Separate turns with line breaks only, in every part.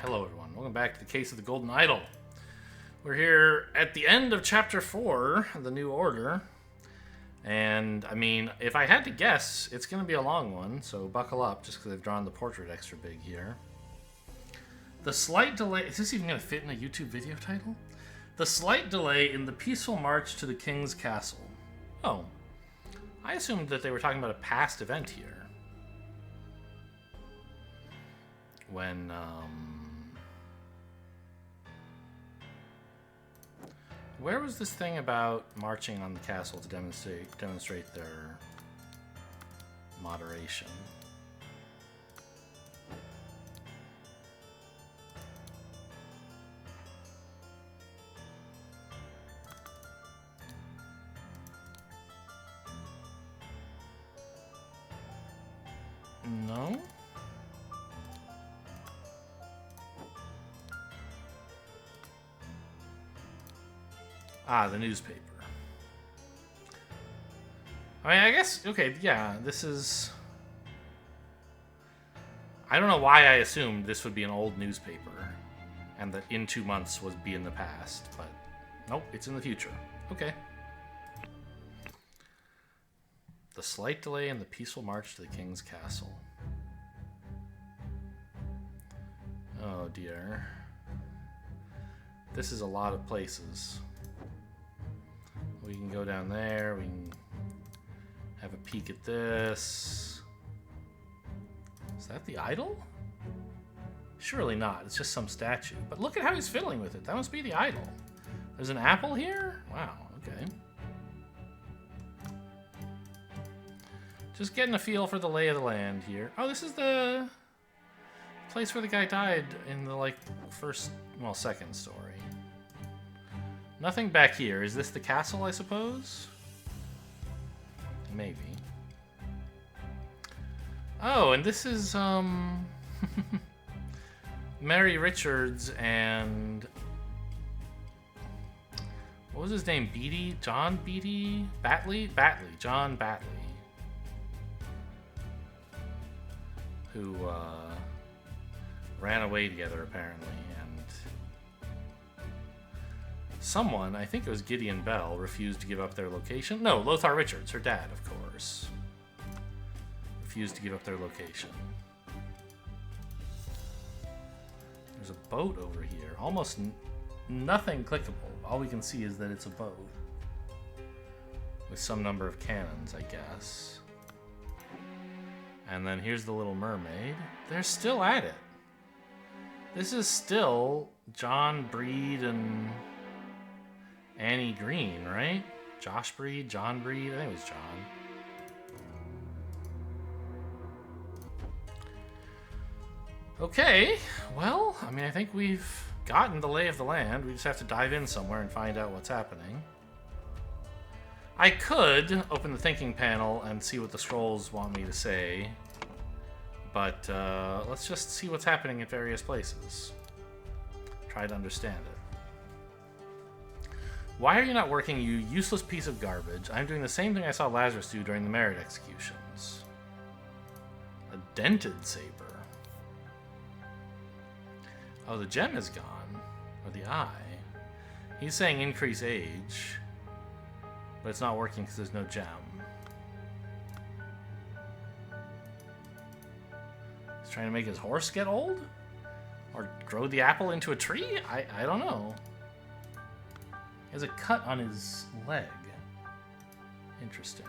Hello everyone, welcome back to the Case of the Golden Idol. We're here at the end of Chapter 4, The New Order. And, I mean, if I had to guess, it's going to be a long one, so buckle up, just because I've drawn the portrait extra big here. The slight delay... Is this even going to fit in a YouTube video title? The slight delay in the peaceful march to the king's castle. Oh. I assumed that they were talking about a past event here. When, where was this thing about marching on the castle to demonstrate their moderation? No? Ah, the newspaper. I mean, I guess, okay, yeah, this is... I don't know why I assumed this would be an old newspaper, and that in 2 months would be in the past, but nope, it's in the future. Okay. The slight delay in the peaceful march to the king's castle. Oh dear. This is a lot of places. We can go down there, we can have a peek at this. Is that the idol? Surely not, it's just some statue. But look at how he's fiddling with it, that must be the idol. There's an apple here? Wow, okay. Just getting a feel for the lay of the land here. Oh, this is the place where the guy died in the, like, first, well, second story. Nothing back here. Is this the castle, I suppose? Maybe. Oh, and this is, Mary Richards and... What was his name? Beatty? John Beatty? Batley? Batley. John Batley. Who, ran away together, apparently, and someone, I think it was Gideon Bell, refused to give up their location. No, Lothar Richards, her dad, of course, refused to give up their location. There's a boat over here. Almost nothing clickable. All we can see is that it's a boat with some number of cannons, I guess. And then here's the Little Mermaid. They're still at it. This is still John Breed and Annie Green, right? Josh Breed, John Breed, I think it was John. Okay, well, I mean, I think we've gotten the lay of the land. We just have to dive in somewhere and find out what's happening. I could open the thinking panel and see what the scrolls want me to say, but let's just see what's happening at various places. Try to understand it. Why are you not working, you useless piece of garbage? I'm doing the same thing I saw Lazarus do during the Merit executions. A dented saber. Oh, the gem is gone. Or the eye. He's saying increase age. But it's not working because there's no gem. He's trying to make his horse get old? Or grow the apple into a tree? I don't know. He has a cut on his leg. Interesting.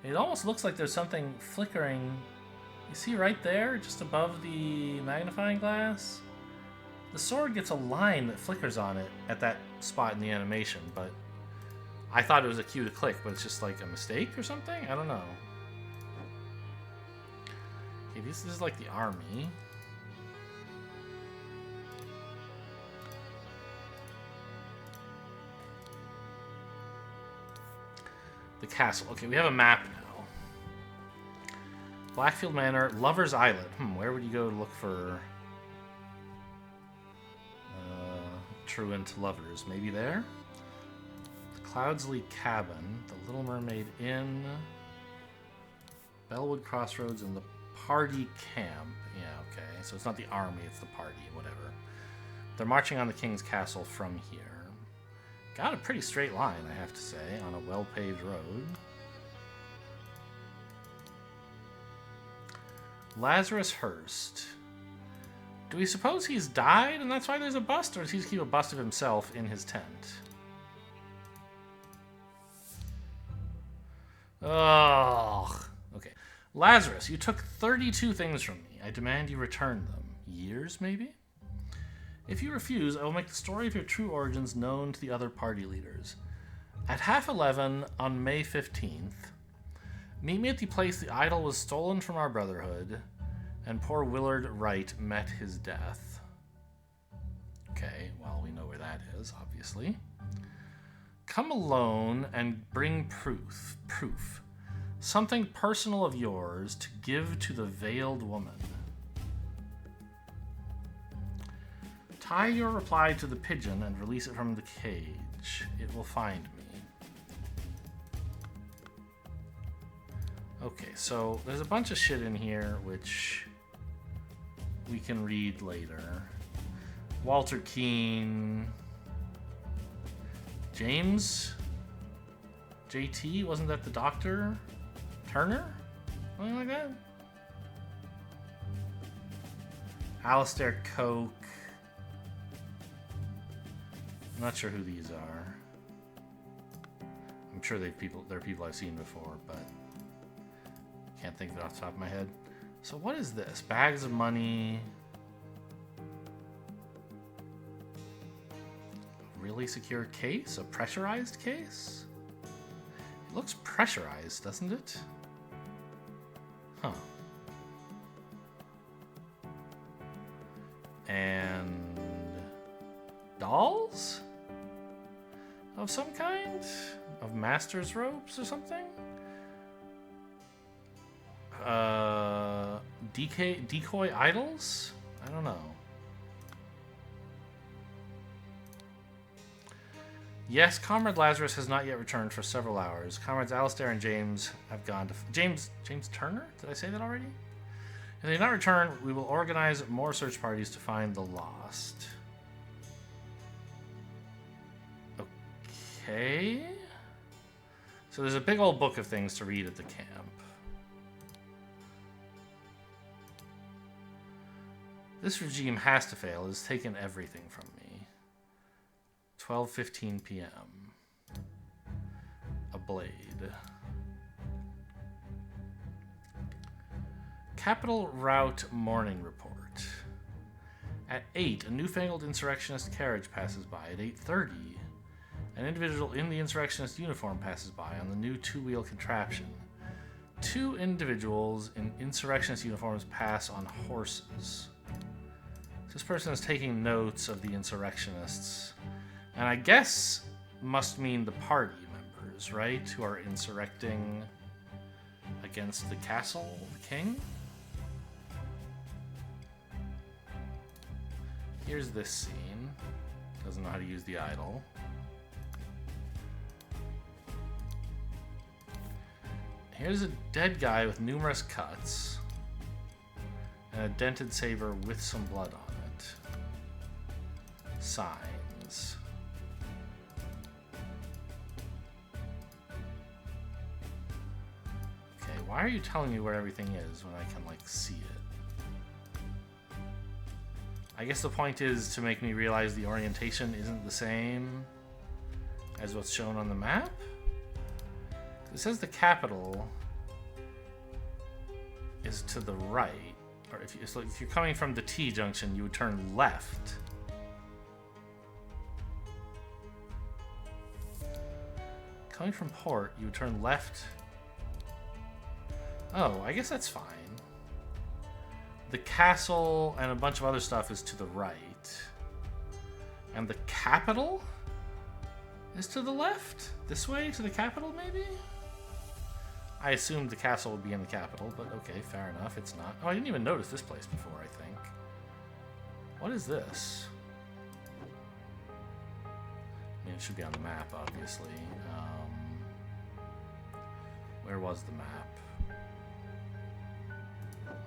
It almost looks like there's something flickering. You see right there, just above the magnifying glass? The sword gets a line that flickers on it at that spot in the animation, but I thought it was a cue to click, but it's just like a mistake or something? I don't know. Okay, this is like the army. The castle. Okay, we have a map now. Blackfield Manor, Lover's Islet. Where would you go to look for truant lovers? Maybe there? The Cloudsley Cabin, the Little Mermaid Inn, Bellwood Crossroads, and the party camp. Yeah, okay. So it's not the army, it's the party, whatever. They're marching on the king's castle from here. Got a pretty straight line, I have to say, on a well-paved road. Lazarus Hurst. Do we suppose he's died and that's why there's a bust, or does he just keep a bust of himself in his tent? Ugh. Okay. Lazarus, you took 32 things from me. I demand you return them. Years, maybe? If you refuse, I will make the story of your true origins known to the other party leaders. At 11:30 on May 15th, meet me at the place the idol was stolen from our brotherhood, and poor Willard Wright met his death. Okay, well, we know where that is, obviously. Come alone and bring proof. Something personal of yours to give to the veiled woman. Tie your reply to the pigeon and release it from the cage. It will find me. Okay, so there's a bunch of shit in here which we can read later. Walter Keane. James? JT? Wasn't that the doctor? Turner? Something like that? Alistair Coke. I'm not sure who these are. I'm sure they're people I've seen before, but can't think of it off the top of my head. So what is this? Bags of money. A really secure case? A pressurized case? It looks pressurized, doesn't it? Huh. And dolls? Of some kind? Of master's robes or something? Decoy idols? I don't know. Yes, Comrade Lazarus has not yet returned for several hours. Comrades Alistair and James have gone to... James Turner? Did I say that already? If they do not return, we will organize more search parties to find the lost. Okay. So there's a big old book of things to read at the camp. This regime has to fail. It has taken everything from me. 12:15 p.m. A blade. Capital Route Morning Report. At 8, a newfangled insurrectionist carriage passes by. At 8:30, an individual in the insurrectionist uniform passes by on the new two-wheel contraption. 2 individuals in insurrectionist uniforms pass on horses. This person is taking notes of the insurrectionists. And I guess must mean the party members, right? Who are insurrecting against the castle, the king? Here's this scene. Doesn't know how to use the idol. Here's a dead guy with numerous cuts. And a dented saber with some blood on it. Signs. Okay, why are you telling me where everything is when I can, like, see it? I guess the point is to make me realize the orientation isn't the same as what's shown on the map? It says the capital is to the right. Or if you're coming from the T junction, you would turn left. Coming from port, you would turn left. Oh, I guess that's fine. The castle and a bunch of other stuff is to the right. And the capital is to the left? This way to the capital, maybe? I assumed the castle would be in the capital, but okay, fair enough. It's not. Oh, I didn't even notice this place before, I think. What is this? I mean, it should be on the map, obviously. Where was the map?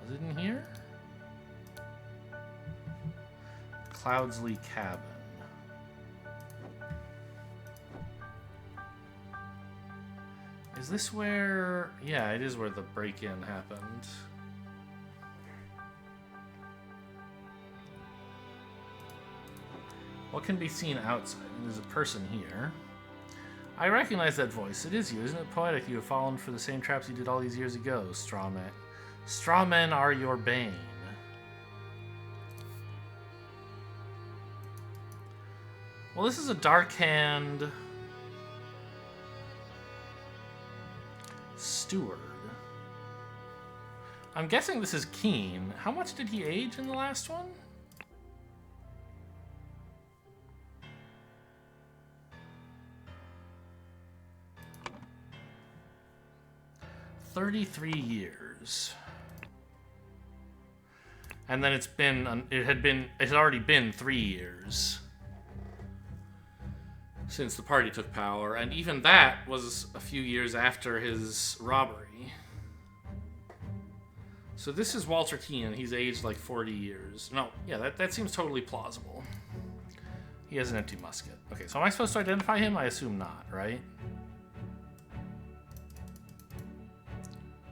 Is it in here? Cloudsley Cabin. Is this where... Yeah, it is where the break-in happened. What can be seen outside? There's a person here. I recognize that voice. It is you. Isn't it poetic you have fallen for the same traps you did all these years ago, Strawman? Strawmen are your bane. Well, this is a Darkhand steward. I'm guessing this is Keen. How much did he age in the last one? "33 years." And then it had already been 3 years since the party took power, and even that was a few years after his robbery. So this is Walter Keane. He's aged like 40 years. No, yeah, that seems totally plausible. He has an empty musket. Okay, so am I supposed to identify him? I assume not, right?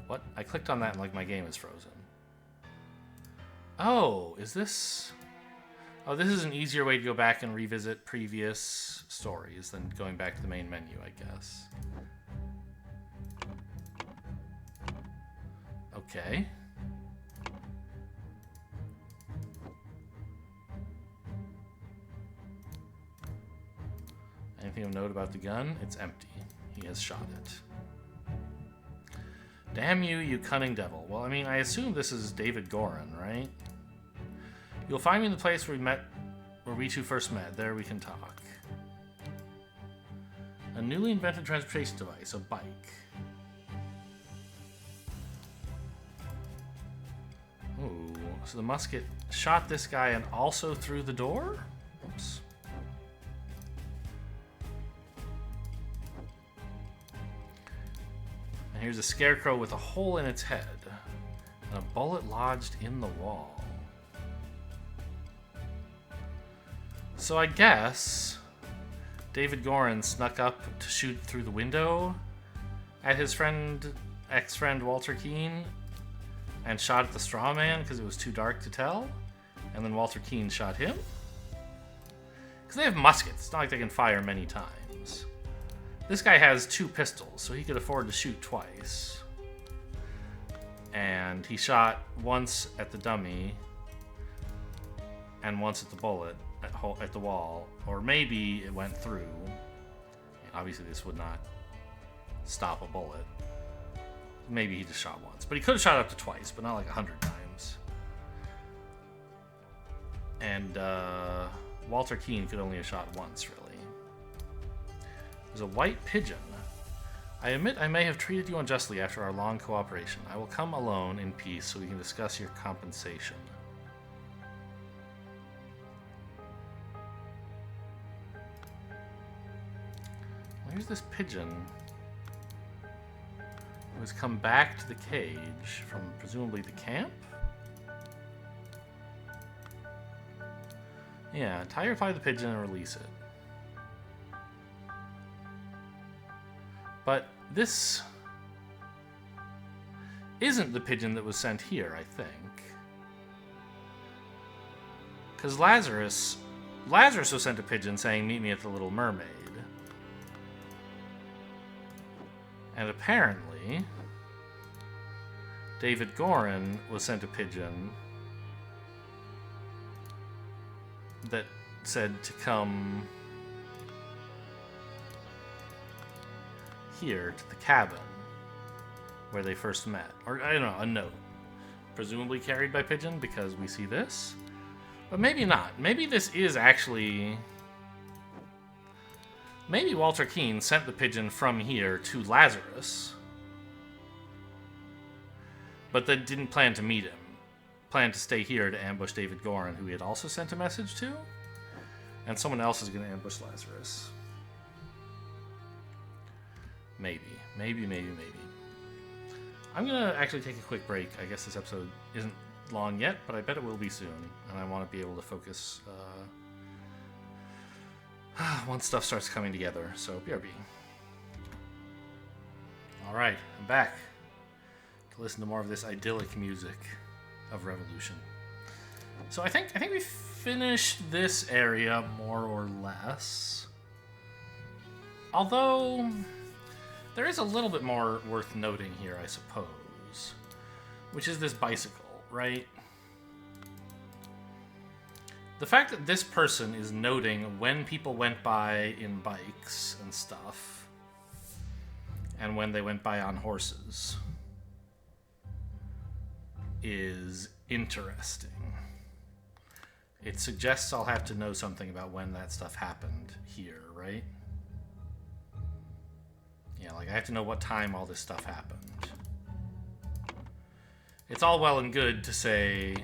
What? I clicked on that and like my game is frozen. Oh, is this... Oh, this is an easier way to go back and revisit previous stories than going back to the main menu, I guess. Okay. Anything of note about the gun? It's empty. He has shot it. Damn you, you cunning devil. Well, I mean, I assume this is David Gorin, right? You'll find me in the place where we two first met. There we can talk. A newly invented transportation device, a bike. Ooh, so the musket shot this guy and also through the door? Oops. And here's a scarecrow with a hole in its head and a bullet lodged in the wall. So I guess David Gorin snuck up to shoot through the window at his ex-friend Walter Keane and shot at the straw man because it was too dark to tell, and then Walter Keane shot him? Because they have muskets. It's not like they can fire many times. This guy has 2 pistols, so he could afford to shoot twice. And he shot once at the dummy and once at the bullet at the wall, or maybe it went through. Obviously this would not stop a bullet. Maybe he just shot once, but he could have shot up to twice, but not like 100 times. And Walter Keane could only have shot once, really. There's a white pigeon. I admit I may have treated you unjustly after our long cooperation. I will come alone in peace so we can discuss your compensation. Where's this pigeon who has come back to the cage from presumably the camp? Yeah, tie or fly the pigeon and release it. But this isn't the pigeon that was sent here, I think. Because Lazarus was sent a pigeon saying, "Meet me at the Little Mermaid." And apparently, David Gorin was sent a pigeon that said to come here to the cabin where they first met. Or, I don't know, a note. Presumably carried by pigeon because we see this. But maybe not. Maybe this is actually... Maybe Walter Keane sent the pigeon from here to Lazarus, but then didn't plan to meet him. Planned to stay here to ambush David Gorin, who he had also sent a message to, and someone else is going to ambush Lazarus. Maybe. I'm gonna actually take a quick break. I guess this episode isn't long yet, but I bet it will be soon, and I want to be able to focus once stuff starts coming together. So BRB. All right, I'm back to listen to more of this idyllic music of Revolution. So I think we finished this area more or less. Although there is a little bit more worth noting here, I suppose, which is this bicycle, right? The fact that this person is noting when people went by in bikes and stuff, and when they went by on horses, is interesting. It suggests I'll have to know something about when that stuff happened here, right? Yeah, like I have to know what time all this stuff happened. It's all well and good to say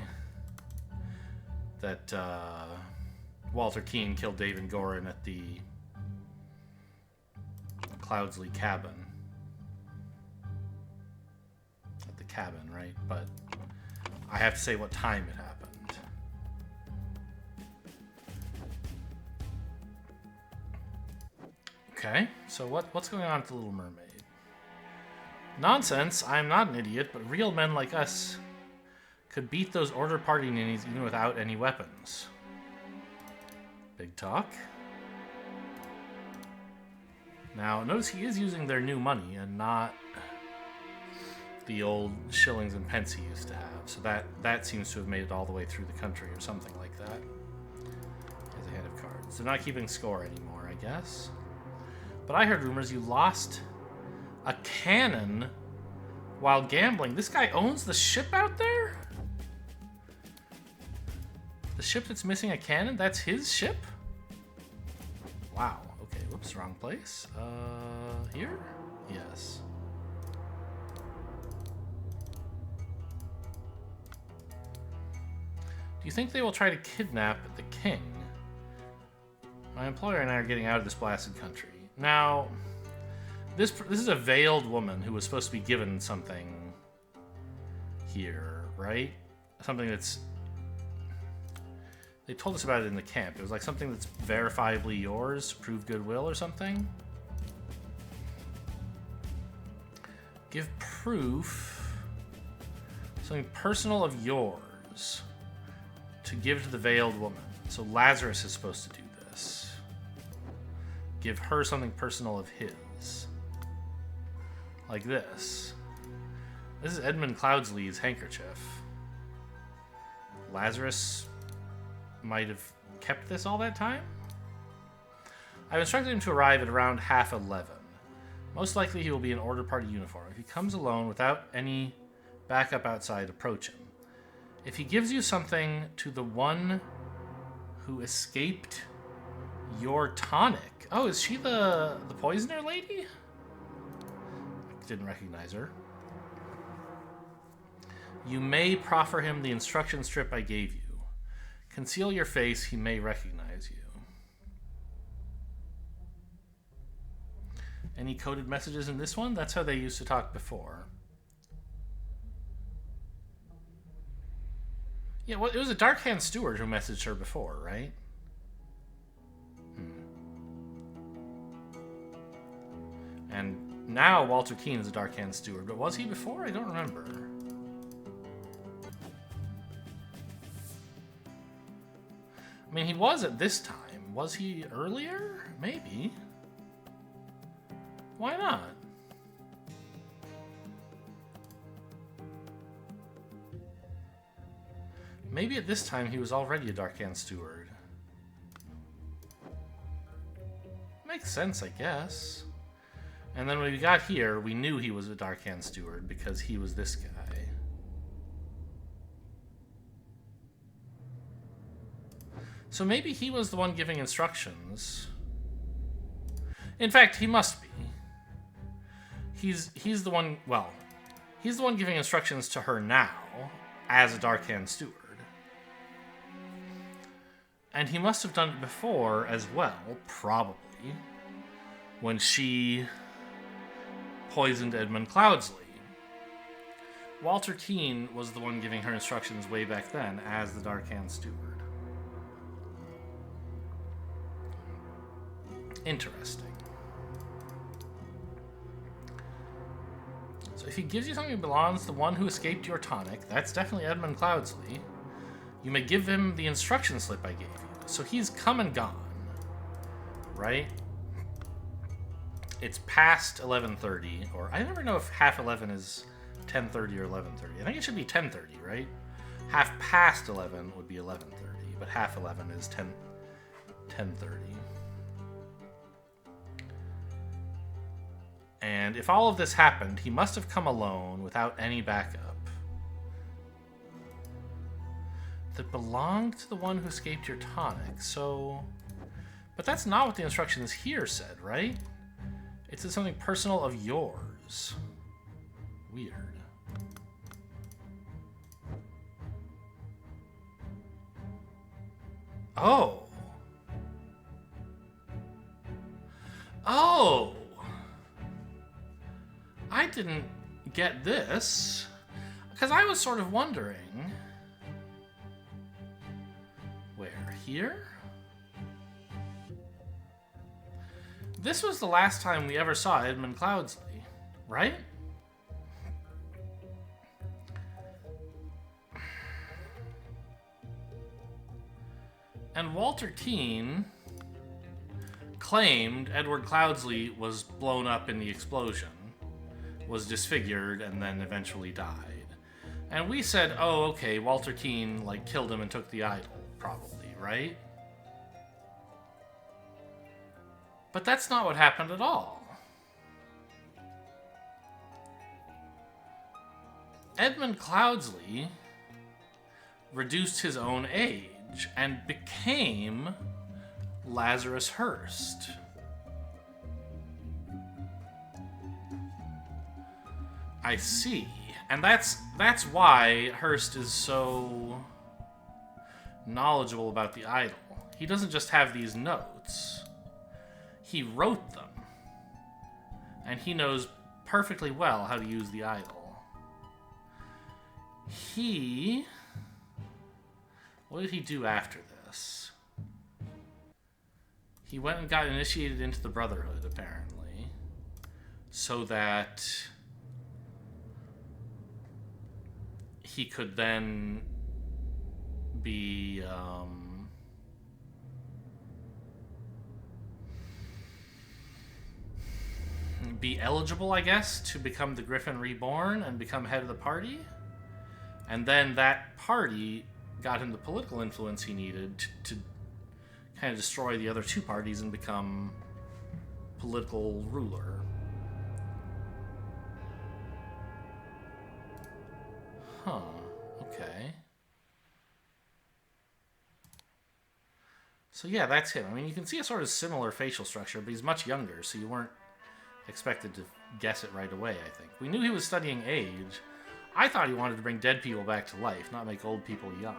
that Walter Keane killed David Gorin at the Cloudsley cabin. At the cabin, right? But I have to say what time it happened. Okay, so what's going on with the Little Mermaid? Nonsense, I'm not an idiot, but real men like us could beat those Order Party ninnies even without any weapons. Big talk. Now, notice he is using their new money and not the old shillings and pence he used to have. So that seems to have made it all the way through the country or something like that. As a hand of cards. They're not keeping score anymore, I guess. But I heard rumors you lost a cannon while gambling. This guy owns the ship out there? The ship that's missing a cannon? That's his ship? Wow. Okay, whoops, wrong place. Here? Yes. Do you think they will try to kidnap the king? My employer and I are getting out of this blasted country. Now, this is a veiled woman who was supposed to be given something here, right? Something that's... They told us about it in the camp. It was like something that's verifiably yours, prove goodwill or something. Give proof. Something personal of yours to give to the veiled woman. So Lazarus is supposed to do this. Give her something personal of his. Like this. This is Edmund Cloudsley's handkerchief. Lazarus might have kept this all that time? I've instructed him to arrive at around 11:30. Most likely he will be in Order Party uniform. If he comes alone without any backup outside, approach him. If he gives you something to the one who escaped your tonic... Oh, is she the poisoner lady? I didn't recognize her. You may proffer him the instruction strip I gave you. Conceal your face, he may recognize you. Any coded messages in this one? That's how they used to talk before. Yeah, well, it was a Darkhand Steward who messaged her before, right? And now Walter Keane is a Darkhand Steward, but was he before? I don't remember. I mean, he was at this time. Was he earlier? Maybe. Why not? Maybe at this time he was already a Darkhand Steward. Makes sense, I guess. And then when we got here, we knew he was a Darkhand Steward because he was this guy. So maybe he was the one giving instructions. In fact, he must be. He's the one, well, he's the one giving instructions to her now as a Darkhand Steward. And he must have done it before as well, probably, when she poisoned Edmund Cloudsley. Walter Keane was the one giving her instructions way back then as the Dark-Hand Steward. Interesting. So if he gives you something that belongs to the one who escaped your tonic, that's definitely Edmund Cloudsley. You may give him the instruction slip I gave you. So he's come and gone, right? It's past 11:30, or I never know if half 11 is 10:30 or 11:30. I think it should be 10:30, right? Half past 11 would be 11:30, but half 11 is 10:30. And if all of this happened, he must have come alone without any backup. That belonged to the one who escaped your tonic, so... But that's not what the instructions here said, right? It said something personal of yours. Weird. Oh! Oh! I didn't get this, because I was sort of wondering... Where? Here? This was the last time we ever saw Edmund Cloudsley, right? And Walter Keane claimed Edward Cloudsley was blown up in the explosion, was disfigured, and then eventually died. And we said, oh, okay, Walter Keane, like, killed him and took the idol, probably, right? But that's not what happened at all. Edmund Cloudsley reduced his own age and became Lazarus Hearst. I see. And that's why Hearst is so knowledgeable about the idol. He doesn't just have these notes. He wrote them. And he knows perfectly well how to use the idol. What did he do after this? He went and got initiated into the Brotherhood, apparently. So that he could then be eligible, I guess, to become the Griffin Reborn and become head of the party. And then that party got him the political influence he needed to kind of destroy the other two parties and become political ruler. Huh, okay. So yeah, that's him. I mean, you can see a sort of similar facial structure, but he's much younger, so you weren't expected to guess it right away, I think. We knew he was studying age. I thought he wanted to bring dead people back to life, not make old people young.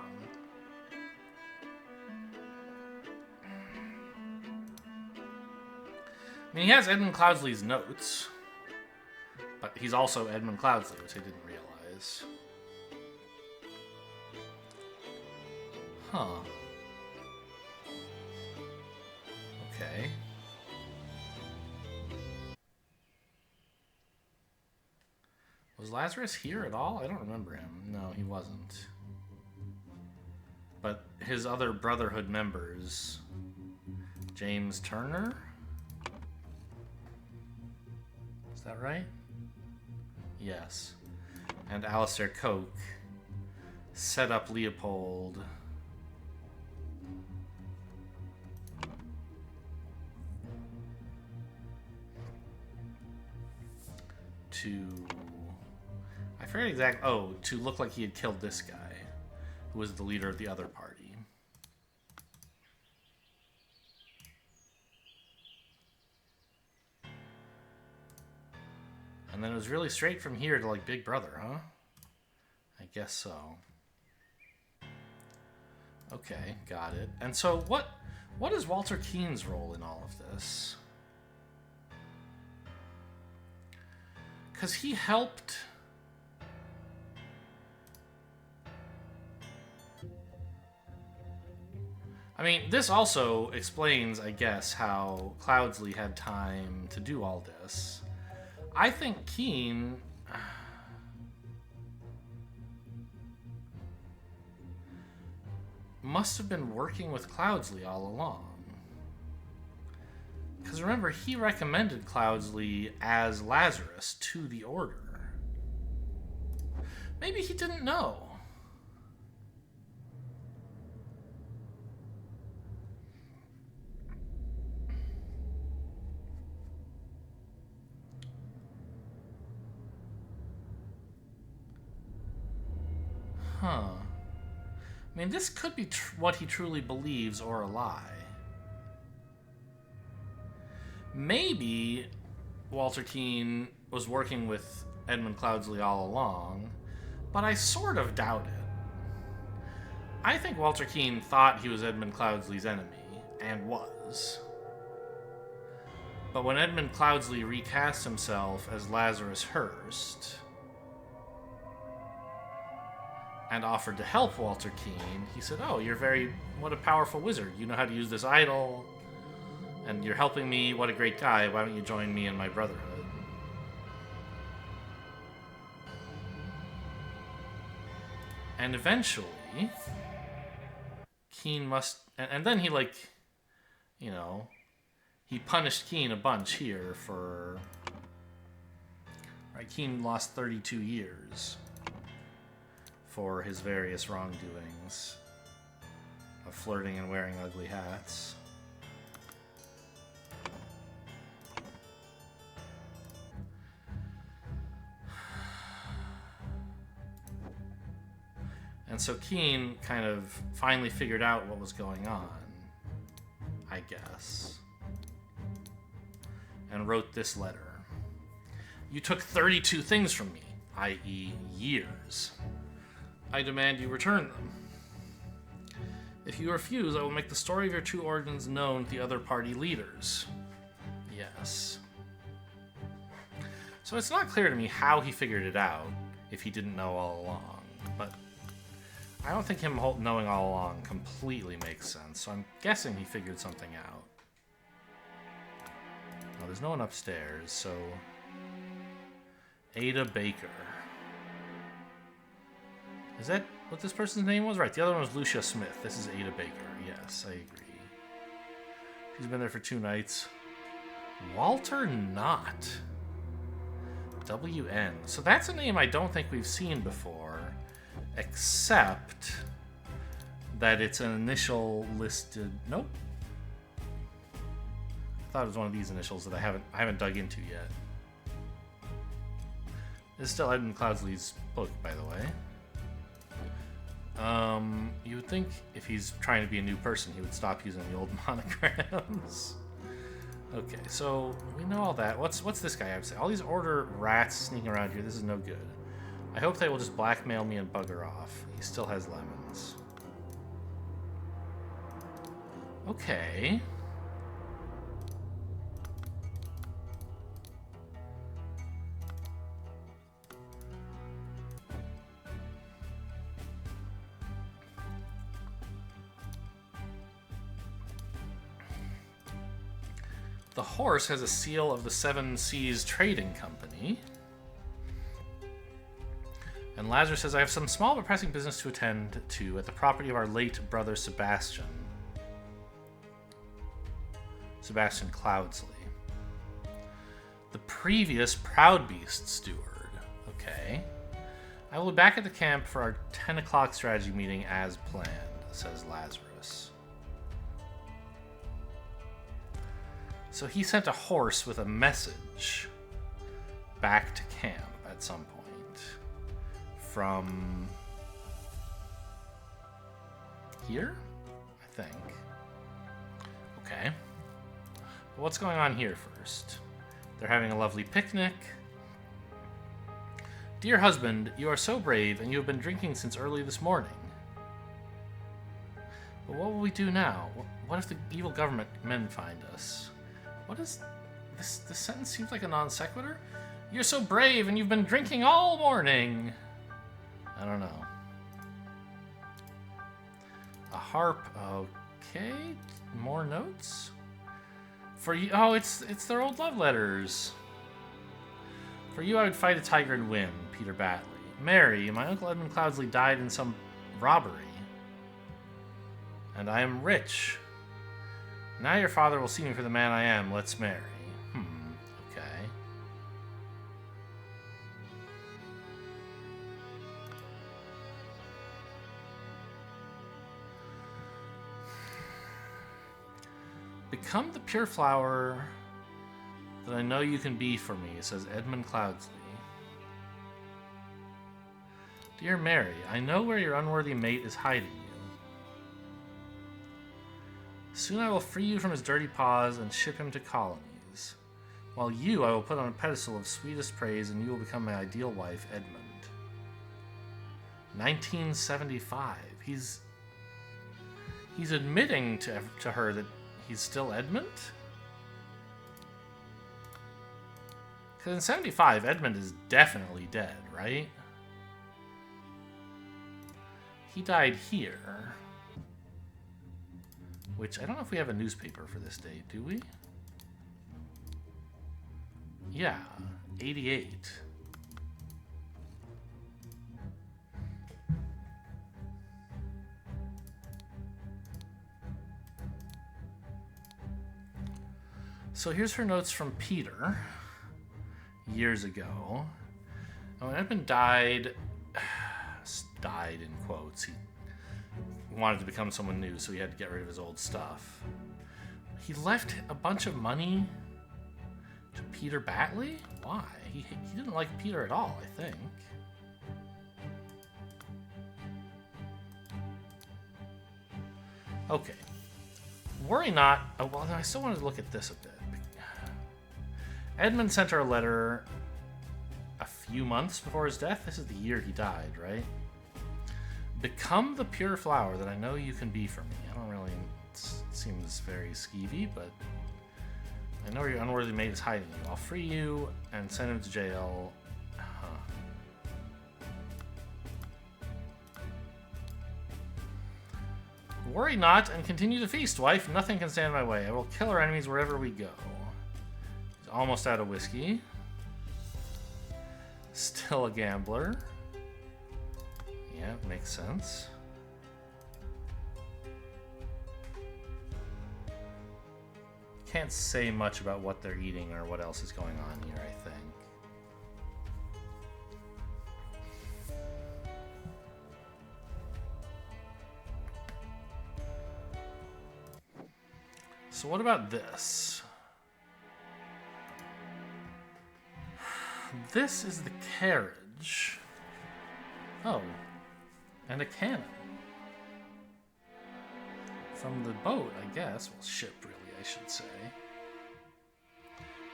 I mean, he has Edmund Cloudsley's notes, but he's also Edmund Cloudsley, which I didn't realize. Huh. Okay. Was Lazarus here at all? I don't remember him. No, he wasn't. But his other Brotherhood members... James Turner? Is that right? Yes. And Alistair Coke set up Leopold to... I forget exactly... Oh, to look like he had killed this guy, who was the leader of the other party. And then it was really straight from here to, like, Big Brother, huh? I guess so. Okay, got it. And so what is Walter Keane's role in all of this? Because he helped I mean, this also explains, I guess, how Cloudsley had time to do all this. I think Keen... must have been working with Cloudsley all along. Because remember, he recommended Cloudsley as Lazarus to the Order. Maybe he didn't know. Huh. I mean, this could be what he truly believes or a lie. Maybe Walter Keane was working with Edmund Cloudsley all along, but I sort of doubt it. I think Walter Keane thought he was Edmund Cloudsley's enemy, and was. But when Edmund Cloudsley recast himself as Lazarus Hearst and offered to help Walter Keane, he said, "Oh, what a powerful wizard. You know how to use this idol, and you're helping me. What a great guy. Why don't you join me in my brotherhood?" And eventually, Keane must... And then he, he punished Keane a bunch here for... Right, Keane lost 32 years for his various wrongdoings of flirting and wearing ugly hats. And so Keane kind of finally figured out what was going on, I guess, and wrote this letter. "You took 32 things from me, i.e. years. I demand you return them. If you refuse, I will make the story of your two origins known to the other party leaders." Yes. So it's not clear to me how he figured it out, if he didn't know all along, but I don't think him knowing all along completely makes sense, so I'm guessing he figured something out. Oh, there's no one upstairs, so... Ada Baker. Is that what this person's name was? Right, the other one was Lucia Smith. This is Ada Baker. Yes, I agree. She's been there for 2 nights. Walter Knott. W.N. So that's a name I don't think we've seen before, except that it's an initial listed... Nope. I thought it was one of these initials that I haven't dug into yet. This is still Edmund Cloudsley's book, by the way. You would think if he's trying to be a new person, he would stop using the old monograms. Okay, so we know all that. What's this guy have to say? All these Order rats sneaking around here. This is no good. I hope they will just blackmail me and bugger off. He still has lemons. Okay. The horse has a seal of the Seven Seas Trading Company. And Lazarus says, "I have some small but pressing business to attend to at the property of our late brother Sebastian. Sebastian Cloudsley. The previous Proudbeast steward." Okay. "I will be back at the camp for our 10 o'clock strategy meeting as planned," says Lazarus. So he sent a horse with a message back to camp at some point. From here, I think. Okay. But what's going on here first? They're having a lovely picnic. "Dear husband, you are so brave, and you have been drinking since early this morning. But what will we do now? What if the evil government men find us? What is this? This sentence seems like a non sequitur. You're so brave, and you've been drinking all morning." I don't know. A harp. Okay, more notes? For you, oh, it's their old love letters. For you, I would fight a tiger and win, Peter Batley. Mary, my Uncle Edmund Cloudsley died in some robbery. And I am rich. Now your father will see me for the man I am. Let's marry. Okay. Become the pure flower that I know you can be for me, says Edmund Cloudsley. Dear Mary, I know where your unworthy mate is hiding you. Soon I will free you from his dirty paws and ship him to colonies. While you I will put on a pedestal of sweetest praise, and you will become my ideal wife, Edmund. 1975. He's admitting to her that he's still Edmund? Because in 75, Edmund is definitely dead, right? He died here. Which, I don't know if we have a newspaper for this date, do we? Yeah, 88. So here's her notes from Peter years ago. And when Edmund died in quotes, he wanted to become someone new, so he had to get rid of his old stuff. He left a bunch of money to Peter Batley? Why? He didn't like Peter at all, I think. Okay. Worry not. Oh, well, I still wanted to look at this a bit. Edmund sent her a letter a few months before his death. This is the year he died, right? Become the pure flower that I know you can be for me. I don't really... It seems very skeevy, but... I know your unworthy mate is hiding you. I'll free you and send him to jail. Worry not and continue the feast, wife. Nothing can stand in my way. I will kill our enemies wherever we go. He's almost out of whiskey. Still a gambler. Yeah, makes sense. Can't say much about what they're eating or what else is going on here, I think. So what about this? This is the carriage. Oh, and a cannon. From the boat, I guess. Well, ship, really, I should say.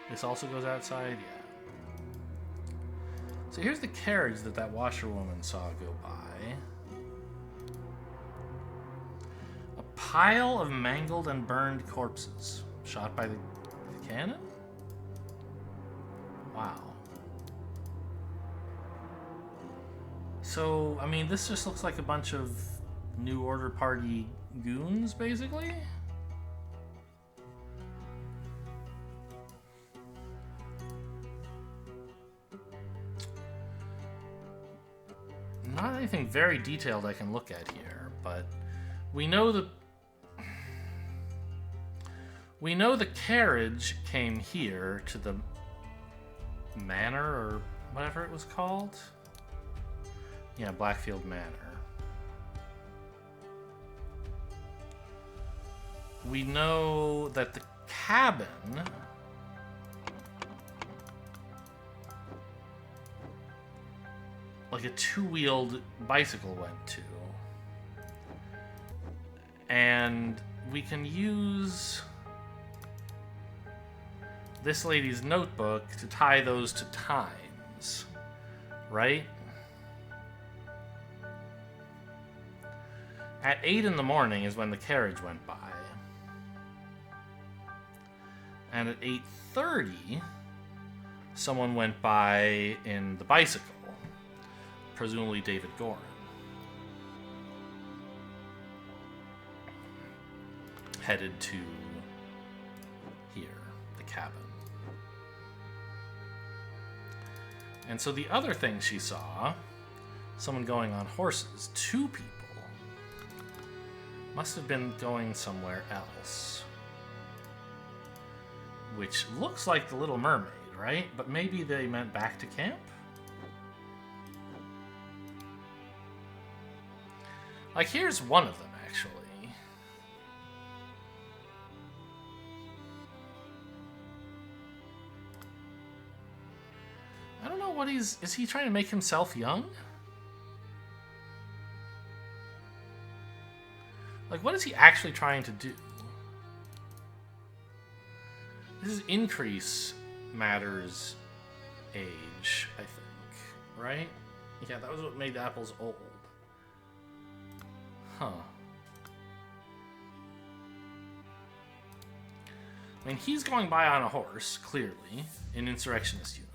This also goes outside, yeah. So here's the carriage that washerwoman saw go by. A pile of mangled and burned corpses. Shot by the cannon? Wow. So, I mean, this just looks like a bunch of New Order Party goons, basically? Not anything very detailed I can look at here, but we know the carriage came here to the manor, or whatever it was called. Yeah, Blackfield Manor. We know that the cabin like a two-wheeled bicycle went to. And we can use this lady's notebook to tie those to times, right? At 8 in the morning is when the carriage went by. And at 8:30, someone went by in the bicycle. Presumably David Gorin. headed to here, the cabin. And so the other thing she saw, someone going on horses, 2 people, must have been going somewhere else. Which looks like the Little Mermaid, right? But maybe they meant back to camp? Like, here's one of them, actually. I don't know what is he trying to make himself young? Like, what is he actually trying to do? This is increase matters age, I think, right? Yeah, that was what made the apples old. Huh. I mean, he's going by on a horse, clearly, in insurrectionist uniform.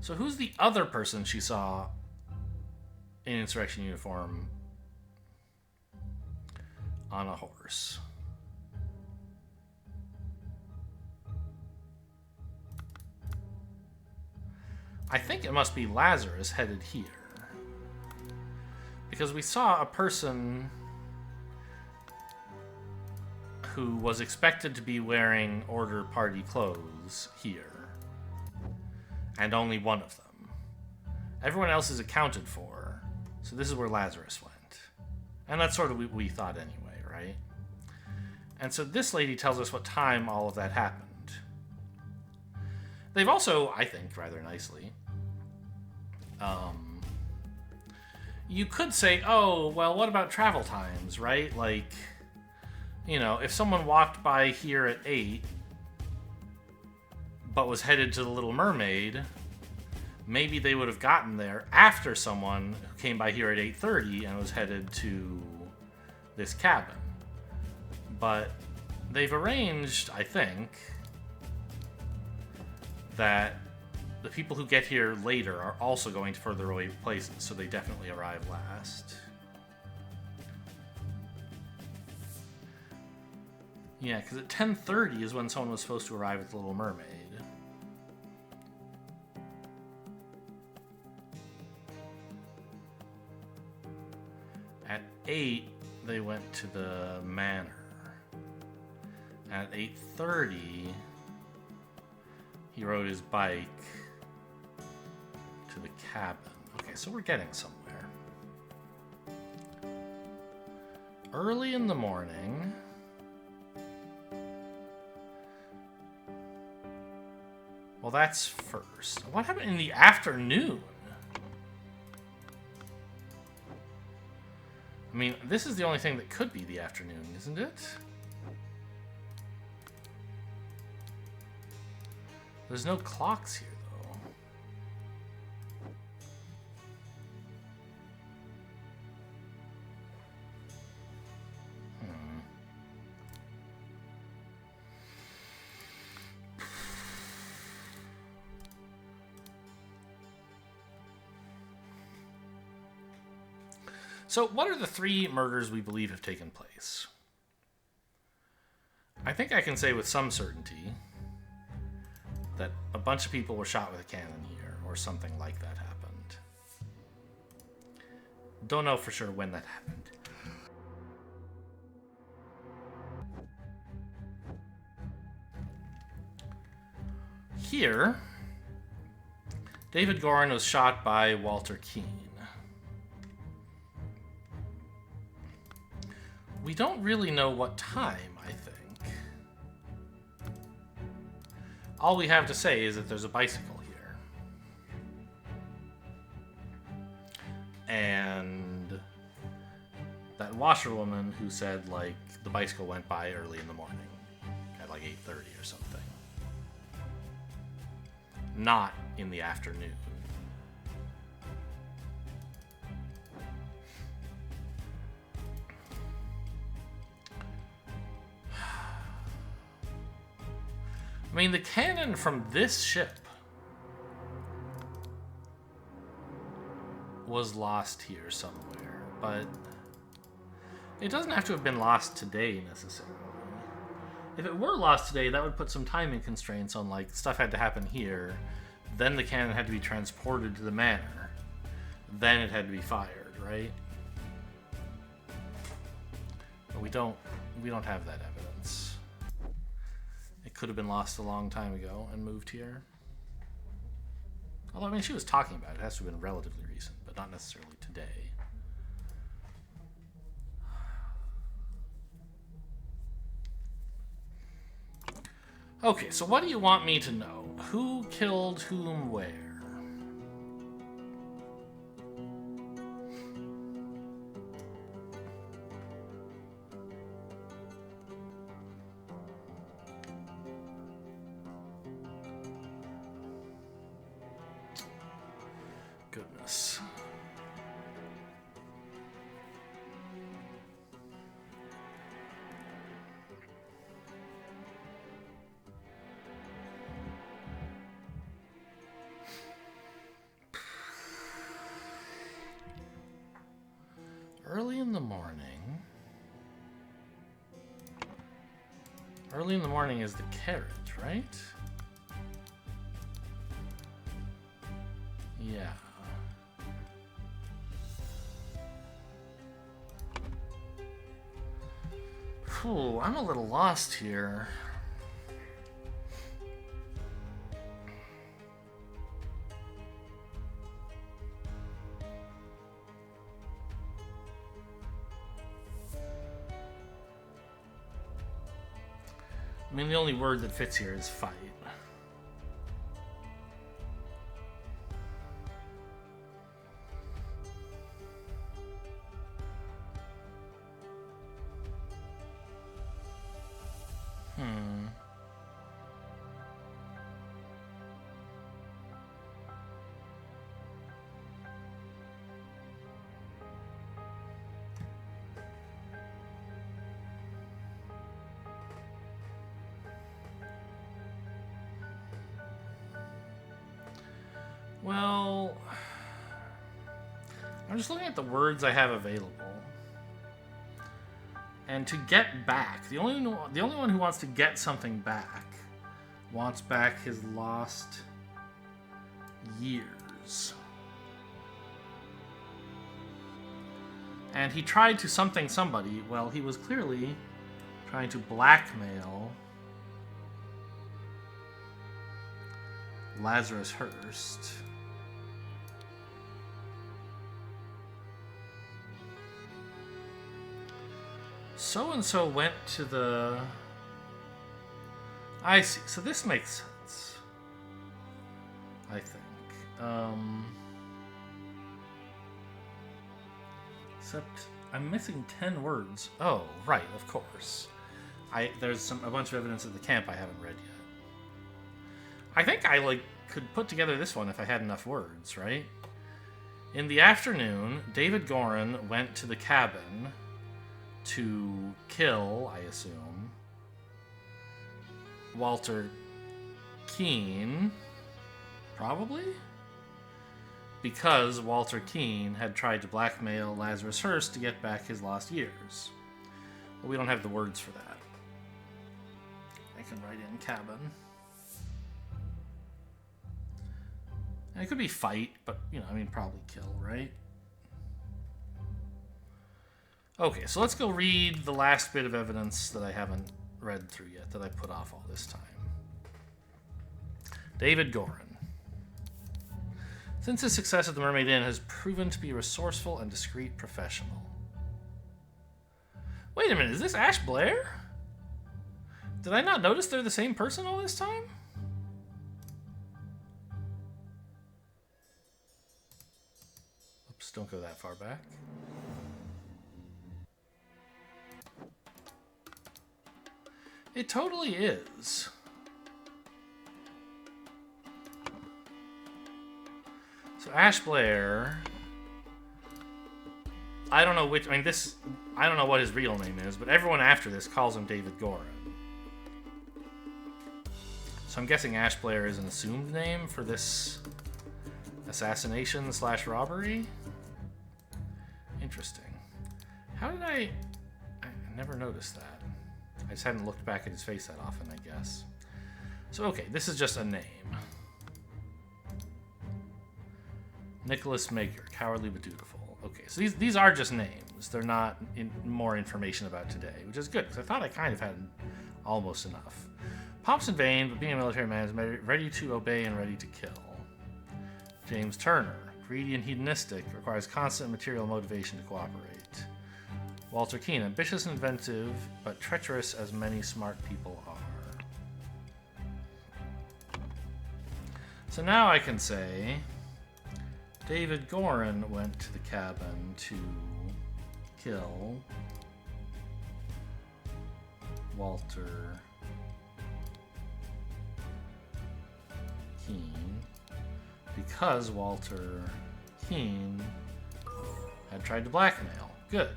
So who's the other person she saw in insurrection uniform on a horse? I think it must be Lazarus headed here. Because we saw a person who was expected to be wearing Order Party clothes here. And only one of them. Everyone else is accounted for. So this is where Lazarus went. And that's sort of what we thought anyway, right? And so this lady tells us what time all of that happened. They've also, I think, rather nicely, you could say, oh, well, what about travel times, right? Like, you know, if someone walked by here at 8, but was headed to the Little Mermaid, maybe they would have gotten there after someone who came by here at 8:30 and was headed to this cabin. But they've arranged, I think, that the people who get here later are also going to further away places, so they definitely arrive last. Yeah, because at 10:30 is when someone was supposed to arrive at the Little Mermaid. At 8, they went to the manor. At 8:30, he rode his bike to the cabin. Okay, so we're getting somewhere. Early in the morning. Well, that's first. What happened in the afternoon? I mean, this is the only thing that could be the afternoon, isn't it? There's no clocks here, though. So, what are the 3 murders we believe have taken place? I think I can say with some certainty that a bunch of people were shot with a cannon here, or something like that happened. Don't know for sure when that happened. Here, David Gorin was shot by Walter Keane. We don't really know what time, I think. All we have to say is that there's a bicycle here. And that washerwoman who said, like, the bicycle went by early in the morning. At like 8:30 or something. Not in the afternoon. I mean, the cannon from this ship was lost here somewhere, but It doesn't have to have been lost today, necessarily. If it were lost today, that would put some timing constraints on, like, stuff had to happen here, then the cannon had to be transported to the manor, then it had to be fired, right? But we don't have that evidence. It could have been lost a long time ago and moved here. Although, I mean, she was talking about it. It has to have been relatively recent, but not necessarily today. Okay, so what do you want me to know? Who killed whom where? Goodness. Early in the morning. Early in the morning is the carrot, right? Yeah. Phew, I'm a little lost here. I mean, the only word that fits here is fight. Well, I'm just looking at the words I have available. And to get back, the only one who wants to get something back wants back his lost years. And he tried to something somebody. Well, he was clearly trying to blackmail Lazarus Hurst. So-and-so went to the... I see. So this makes sense. I think. Except I'm missing 10 words. Oh, right, of course. There's a bunch of evidence at the camp I haven't read yet. I think I could put together this one if I had enough words, right? In the afternoon, David Gorin went to the cabin to kill, I assume, Walter Keene, probably? Because Walter Keene had tried to blackmail Lazarus Hurst to get back his lost years. But we don't have the words for that. I can write in cabin. And it could be fight, but, probably kill, right? Okay, so let's go read the last bit of evidence that I haven't read through yet, that I put off all this time. David Gorin. Since his success at the Mermaid Inn has proven to be a resourceful and discreet professional. Wait a minute, is this Ash Blair? Did I not notice they're the same person all this time? Oops, don't go that far back. It totally is. So Ash Blair, I don't know I don't know what his real name is, but everyone after this calls him David Gorin. So I'm guessing Ash Blair is an assumed name for this assassination / robbery. Interesting. How did I never noticed that. I just hadn't looked back at his face that often, I guess. So, okay, this is just a name. Nicholas Maker, cowardly but dutiful. Okay, so these are just names. They're not more information about today, which is good, because I thought I kind of had almost enough. Pomp's in vain, but being a military man is ready to obey and ready to kill. James Turner, greedy and hedonistic, requires constant material motivation to cooperate. Walter Keane, ambitious and inventive, but treacherous as many smart people are. So now I can say David Gorin went to the cabin to kill Walter Keane because Walter Keane had tried to blackmail. Good.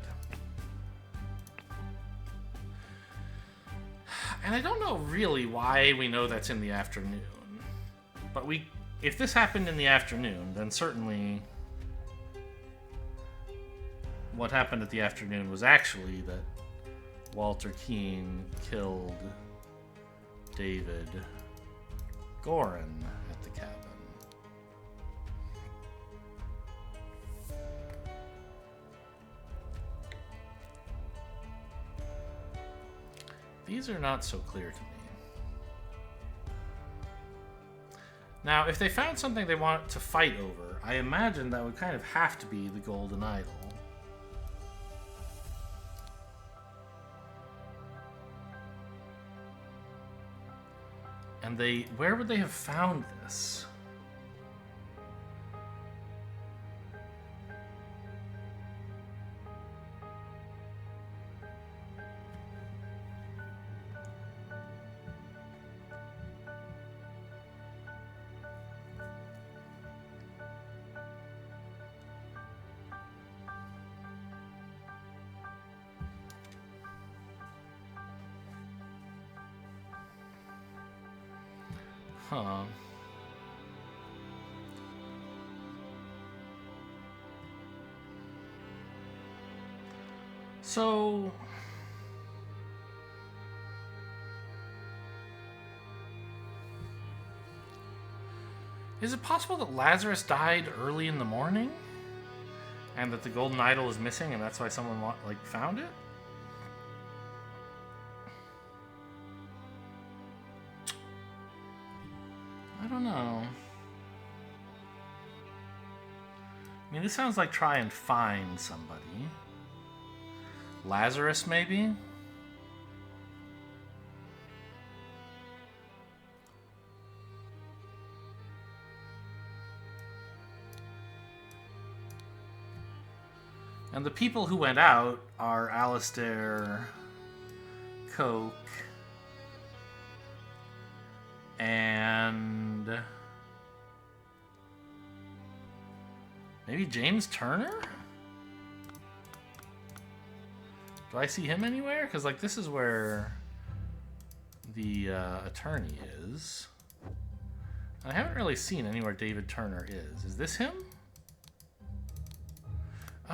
And I don't know really why we know that's in the afternoon. But if this happened in the afternoon, then certainly what happened at the afternoon was actually that Walter Keane killed David Gorin at the cabin. These are not so clear to me. Now, if they found something they want to fight over, I imagine that would kind of have to be the Golden Idol. And where would they have found this? Huh. So is it possible that Lazarus died early in the morning? And that the golden idol is missing and that's why someone found it? I don't know. I mean, this sounds like try and find somebody. Lazarus, maybe? And the people who went out are Alistair, Coke, and maybe James Turner? Do I see him anywhere? Because, this is where the attorney is. I haven't really seen anywhere David Turner is. Is this him?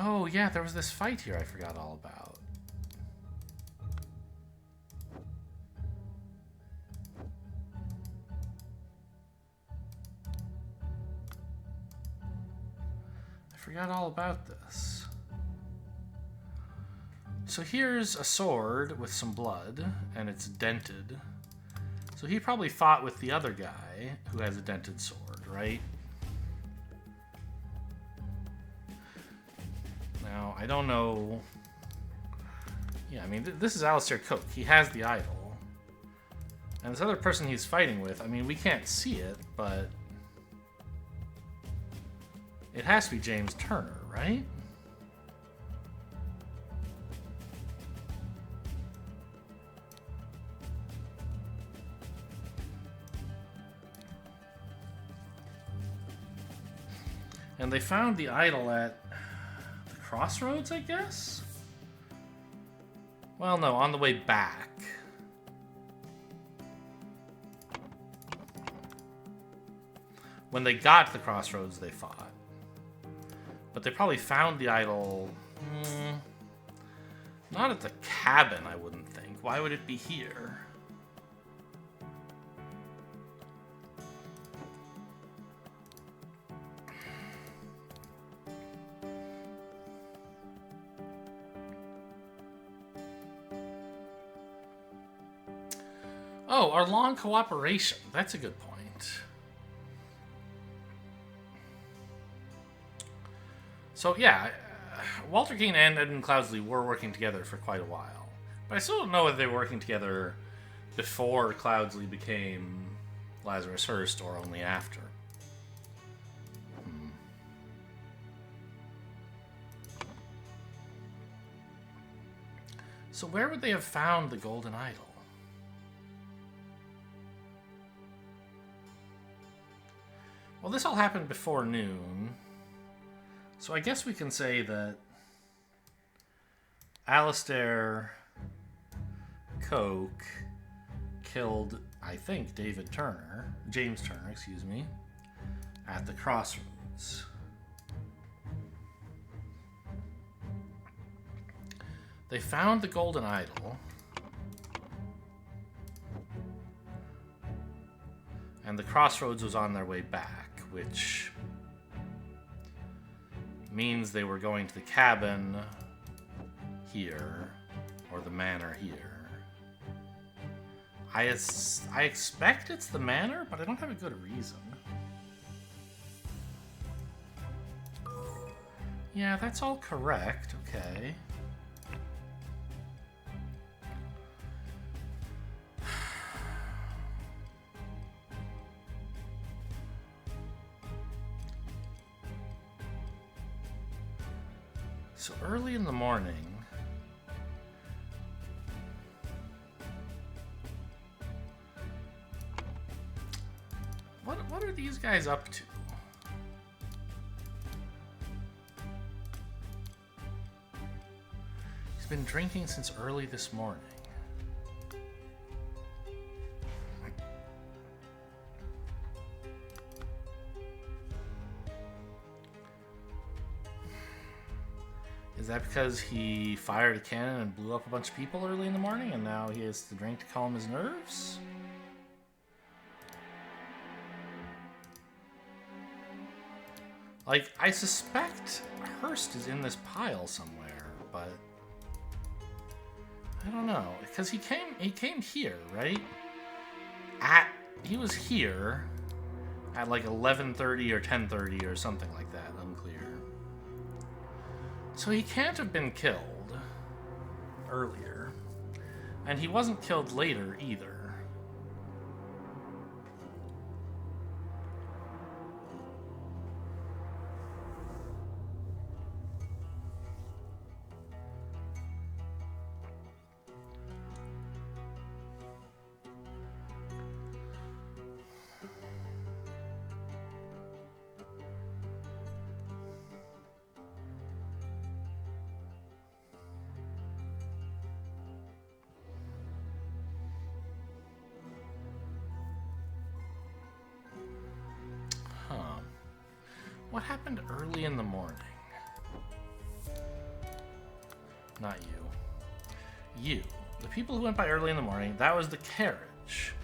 Oh, yeah, there was this fight here I forgot all about. I forgot all about this. So here's a sword with some blood, and it's dented. So he probably fought with the other guy who has a dented sword, right? Now, I don't know. Yeah, I mean, this is Alistair Coke. He has the idol. And this other person he's fighting with, I mean, we can't see it, but it has to be James Turner, right? And they found the idol at the crossroads, I guess? Well, no, on the way back. When they got to the crossroads, they fought. But they probably found the idol... Not at the cabin, I wouldn't think. Why would it be here? Oh, our long cooperation. That's a good point. So, yeah, Walter Keane and Edmund Cloudsley were working together for quite a while. But I still don't know whether they were working together before Cloudsley became Lazarus Hearst or only after. So where would they have found the Golden Idol? Well, this all happened before noon. So I guess we can say that Alistair Coke killed, I think, James Turner, excuse me, at the crossroads. They found the Golden Idol, and the crossroads was on their way back, which means they were going to the cabin here, or the manor here. I expect it's the manor, but I don't have a good reason. Yeah, that's all correct. Okay. So early in the morning, what are these guys up to? He's been drinking since early this morning. Is that because he fired a cannon and blew up a bunch of people early in the morning and now he has to drink to calm his nerves? Like, I suspect Hearst is in this pile somewhere, but I don't know. Because he came here, right? He was here at like 11:30 or 10:30 or something like that, unclear. So he can't have been killed earlier. And he wasn't killed later either. What happened early in the morning? Not you. You. The people who went by early in the morning, that was the carriage.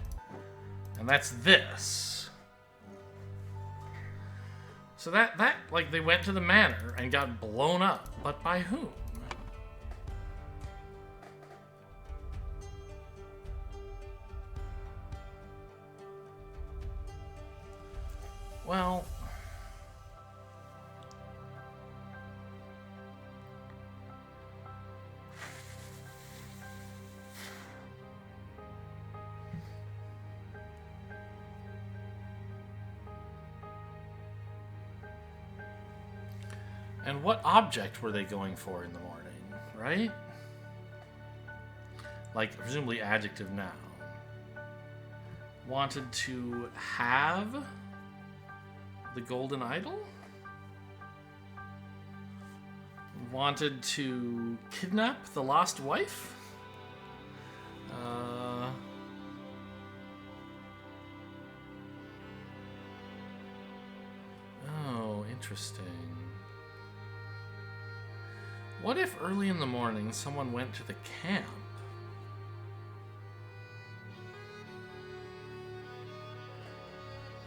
And that's this. So that like, they went to the manor and got blown up. But by whom? Well... And what object were they going for in the morning, right? Like, presumably adjective noun. Wanted to have the Golden Idol? Wanted to kidnap the lost wife? Oh, interesting. What if early in the morning someone went to the camp?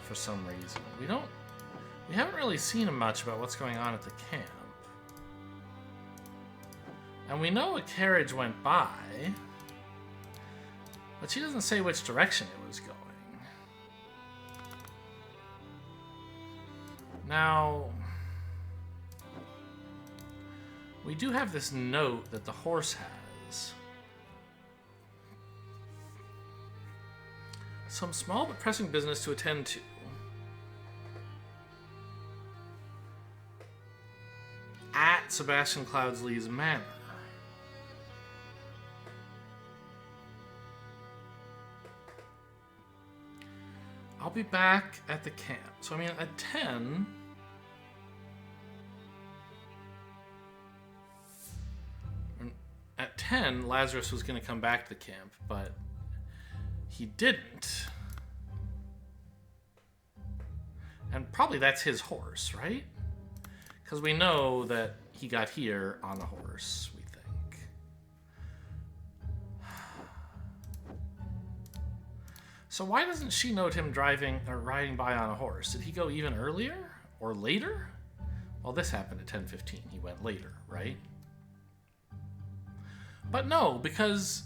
For some reason. We haven't really seen much about what's going on at the camp. And we know a carriage went by, but she doesn't say which direction it was going. Now, we do have this note that the horse has. Some small but pressing business to attend to. At Sebastian Cloudsley's manor. I'll be back at the camp. So, I mean, at 10... At 10, Lazarus was going to come back to the camp, but he didn't. And probably that's his horse, right? Because we know that he got here on a horse, we think. So why doesn't she note him driving or riding by on a horse? Did he go even earlier or later? Well, this happened at 10:15. He went later, right? But no, because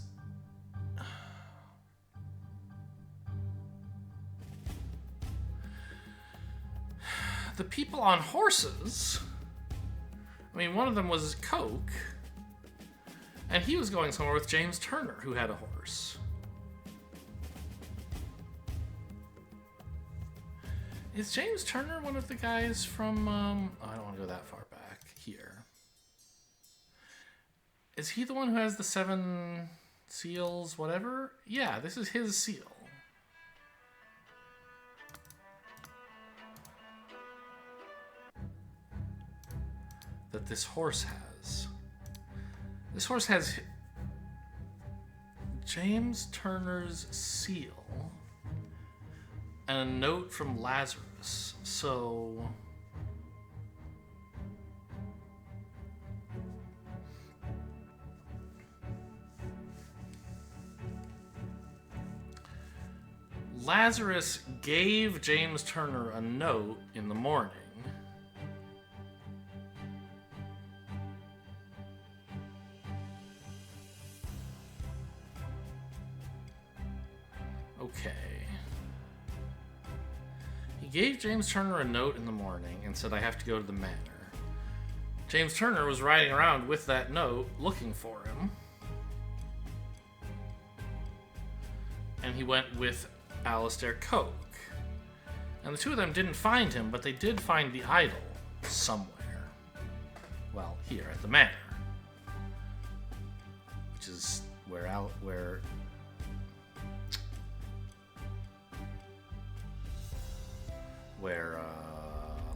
the people on horses, I mean, one of them was Coke, and he was going somewhere with James Turner, who had a horse. Is James Turner one of the guys from, I don't want to go that far back here. Is he the one who has the 7 seals, whatever? Yeah, this is his seal. That this horse has. This horse has James Turner's seal and a note from Lazarus. So Lazarus gave James Turner a note in the morning. Okay. He gave James Turner a note in the morning and said, I have to go to the manor. James Turner was riding around with that note looking for him. And he went with Alistair Coke. And the two of them didn't find him, but they did find the idol somewhere. Well, here at the manor. Which is where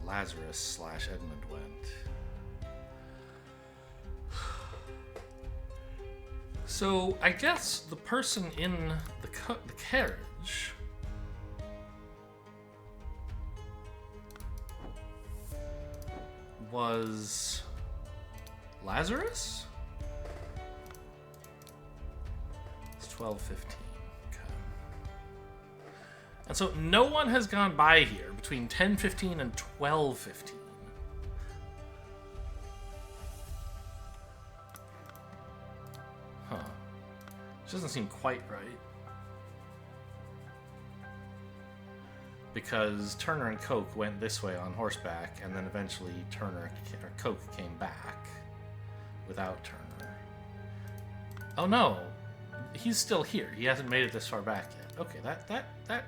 Lazarus / Edmund went. So I guess the person in the carriage was Lazarus? It's 12:15. Okay. And so no one has gone by here between 10:15 and 12:15. Huh. Which doesn't seem quite right. Because Turner and Coke went this way on horseback, and then eventually Coke came back without Turner. Oh no, he's still here. He hasn't made it this far back yet. Okay, that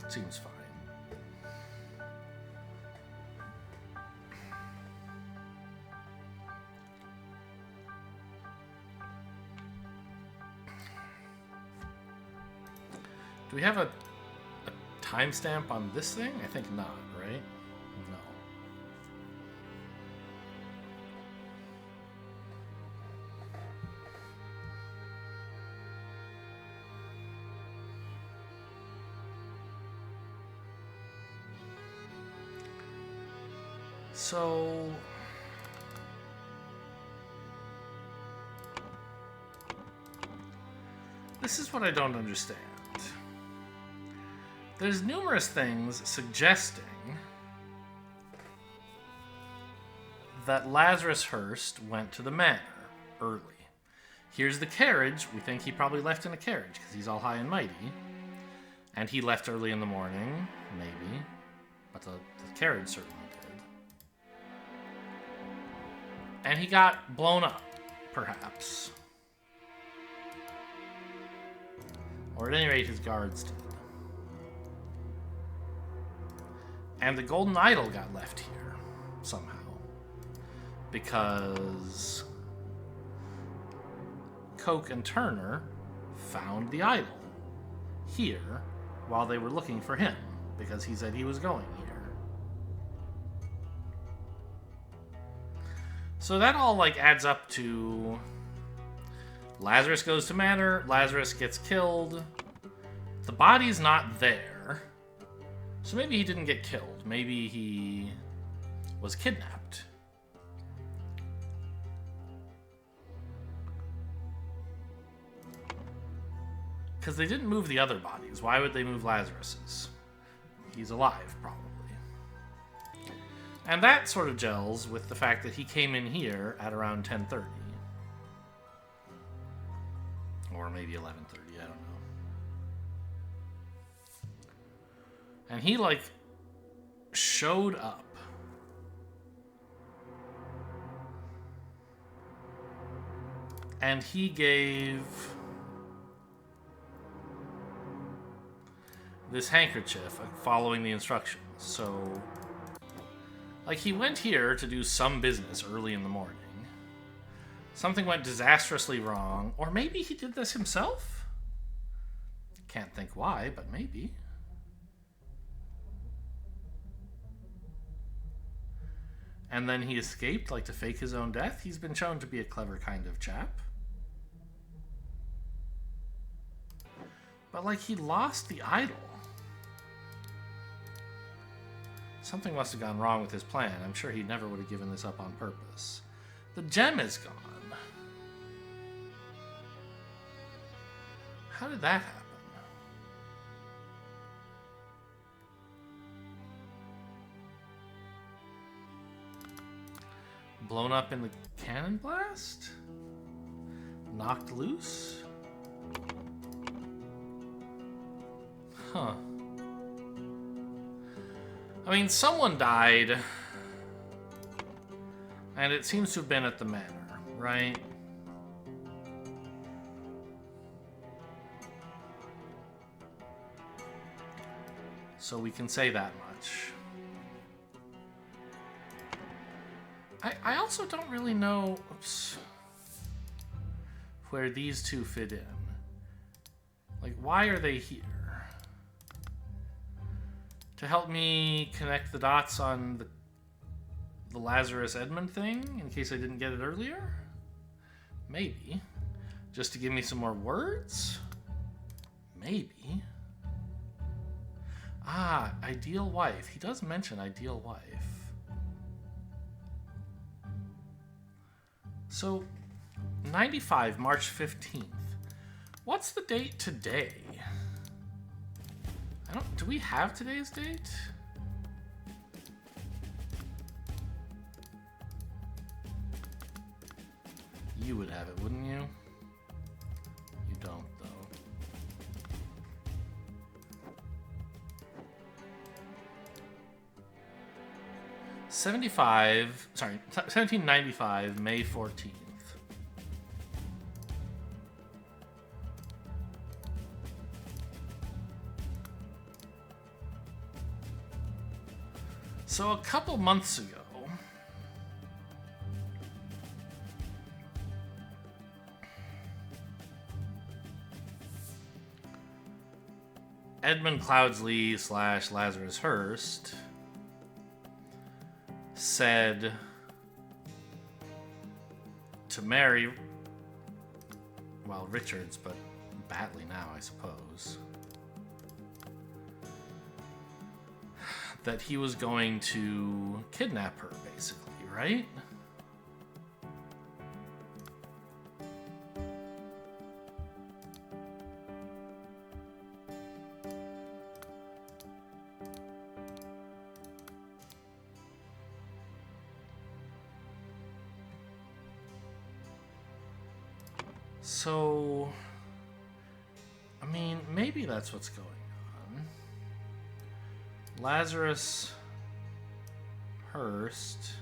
seems fine. Do we have a timestamp on this thing? I think not, right? No. So This is what I don't understand. There's numerous things suggesting that Lazarus Hearst went to the manor early. Here's the carriage. We think he probably left in a carriage because he's all high and mighty. And he left early in the morning, maybe. But the carriage certainly did. And he got blown up, perhaps. Or at any rate, his guards did. And the golden idol got left here, somehow. Because Coke and Turner found the idol here while they were looking for him, because he said he was going here. So that all, like, adds up to Lazarus goes to manor, Lazarus gets killed, the body's not there, so maybe he didn't get killed, maybe he was kidnapped. Because they didn't move the other bodies. Why would they move Lazarus's? He's alive, probably. And that sort of gels with the fact that he came in here at around 10:30. Or maybe 11:30, I don't know. And he, like, showed up. And he gave this handkerchief following the instructions. So, like, he went here to do some business early in the morning. Something went disastrously wrong. Or maybe he did this himself? Can't think why, but maybe. And then he escaped, like, to fake his own death. He's been shown to be a clever kind of chap. But, like, he lost the idol. Something must have gone wrong with his plan. I'm sure he never would have given this up on purpose. The gem is gone. How did that happen? Blown up in the cannon blast? Knocked loose? Huh. I mean, someone died, and it seems to have been at the manor, right? So we can say that much. I also don't really know, where these two fit in. Like, why are they here? To help me connect the dots on the Lazarus Edmund thing, in case I didn't get it earlier? Maybe. Just to give me some more words? Maybe. Ah, ideal wife. He does mention ideal wife. So, 95, March 15th. What's the date today? Do we have today's date? You would have it, wouldn't you? You don't, though. Sorry, 1795, May 14th. So a couple months ago, Edmund Cloudsley / Lazarus Hearst said to Mary, well, Richards, but Batley now, I suppose, that he was going to kidnap her, basically, right? So, I mean, maybe that's what's going on. Lazarus Hearst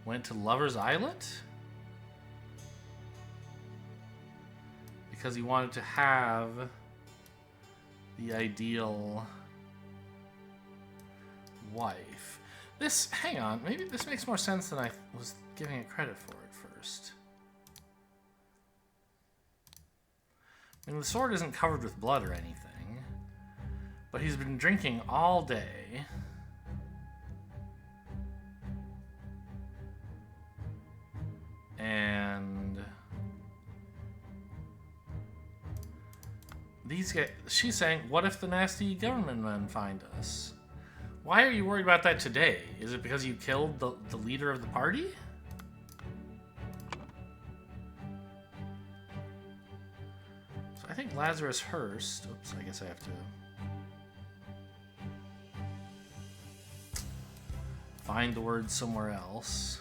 went to Lover's Islet because he wanted to have the ideal wife. This, hang on, maybe this makes more sense than I was giving it credit for at first. I mean, the sword isn't covered with blood or anything, but he's been drinking all day. And these guys, she's saying, what if the nasty government men find us? Why are you worried about that today? Is it because you killed the leader of the party? So I think Lazarus Hearst, oops, I guess I have to find the word somewhere else.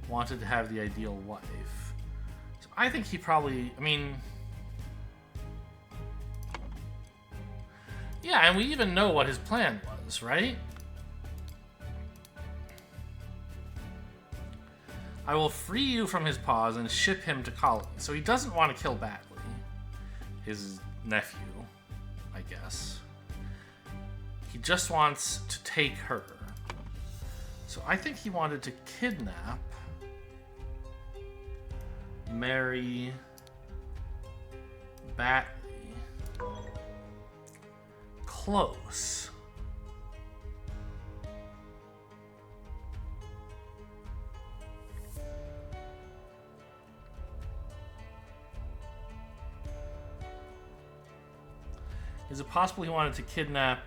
Wanted to have the ideal wife. So I think he probably, I mean, yeah, and we even know what his plan was, right? I will free you from his paws and ship him to colony. So he doesn't want to kill Batley, his nephew, I guess. He just wants to take her. So I think he wanted to kidnap Mary Batley. Close. Is it possible he wanted to kidnap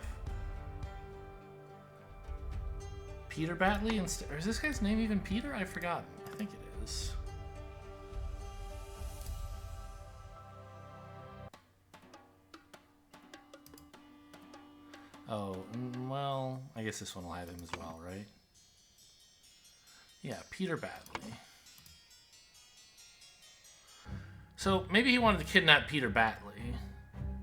Peter Batley instead? Or is this guy's name even Peter? I've forgotten. I think it is. Oh, well, I guess this one will have him as well, right? Yeah, Peter Batley. So maybe he wanted to kidnap Peter Batley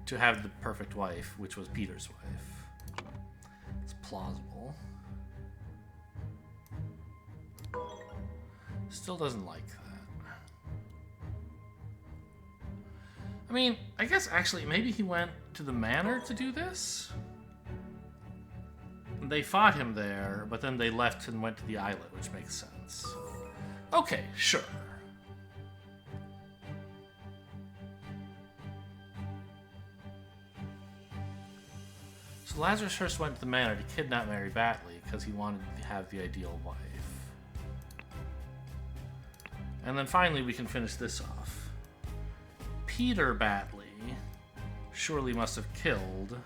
to have the perfect wife, which was Peter's wife. It's plausible. Still doesn't like that. I mean, I guess actually maybe he went to the manor to do this? They fought him there, but then they left and went to the islet, which makes sense. Okay, sure. So Lazarus Hearst went to the manor to kidnap Mary Batley because he wanted to have the ideal wife. And then finally we can finish this off. Peter Batley surely must have killed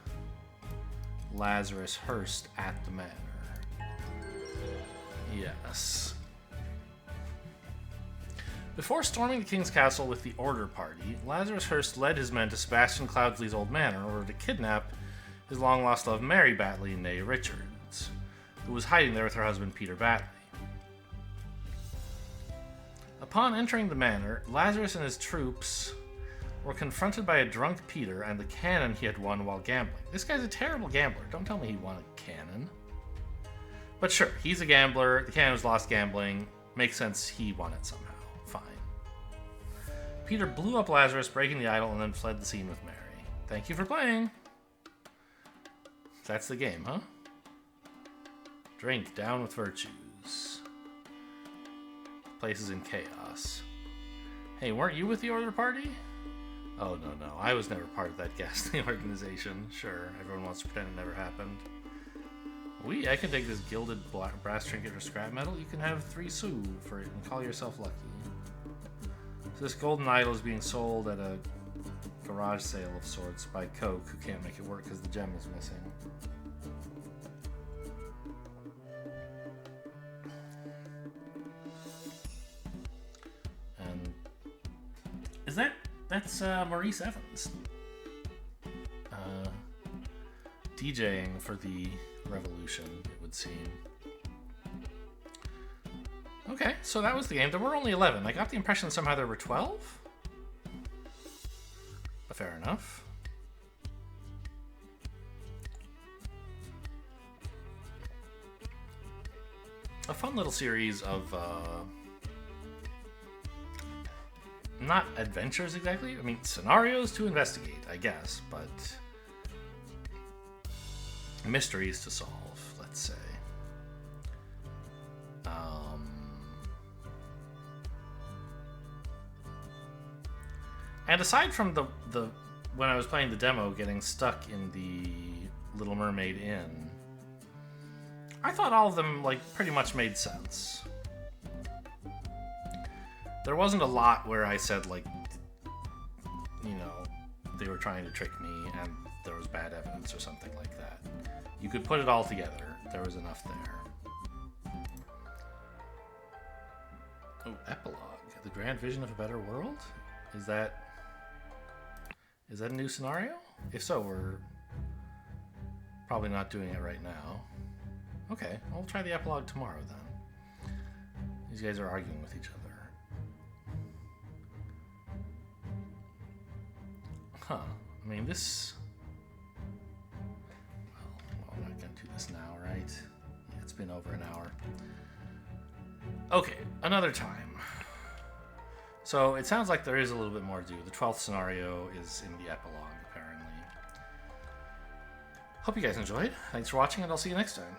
Lazarus Hearst at the manor. Yes. Before storming the king's castle with the Order Party, Lazarus Hearst led his men to Sebastian Cloudsley's old manor in order to kidnap his long-lost love Mary Batley, née Richards, who was hiding there with her husband Peter Batley. Upon entering the manor, Lazarus and his troops were confronted by a drunk Peter and the cannon he had won while gambling. This guy's a terrible gambler. Don't tell me he won a cannon. But sure, he's a gambler. The cannon was lost gambling. Makes sense he won it somehow. Fine. Peter blew up Lazarus, breaking the idol, and then fled the scene with Mary. Thank you for playing. That's the game, huh? Drink down with virtues. Place is in chaos. Hey, weren't you with the Order Party? Oh, no. I was never part of that ghastly organization. Sure, everyone wants to pretend it never happened. I can take this gilded brass trinket or scrap metal. You can have 3 sous for it and call yourself lucky. So this golden idol is being sold at a garage sale of sorts by Coke, who can't make it work because the gem is missing. And that's Maurice Evans DJing for the revolution, it would would seem. Okay, so that was the game. There were only 11. I got the impression somehow there were 12. But fair enough. A fun little series of, not adventures exactly. I mean, scenarios to investigate, I guess, but mysteries to solve, let's say. And aside from the when I was playing the demo, getting stuck in the Little Mermaid Inn, I thought all of them like pretty much made sense. There wasn't a lot where I said like, you know, they were trying to trick me and there was bad evidence or something like that. You could put it all together. There was enough there. Oh, epilogue. The grand vision of a better world? Is that a new scenario? If so, we're probably not doing it right now. Okay, I'll try the epilogue tomorrow then. These guys are arguing with each other. Huh. I mean, this... Well, I'm not going to do this now, right? It's been over an hour. Okay, another time. So it sounds like there is a little bit more to do. The 12th scenario is in the epilogue, apparently. Hope you guys enjoyed. Thanks for watching, and I'll see you next time.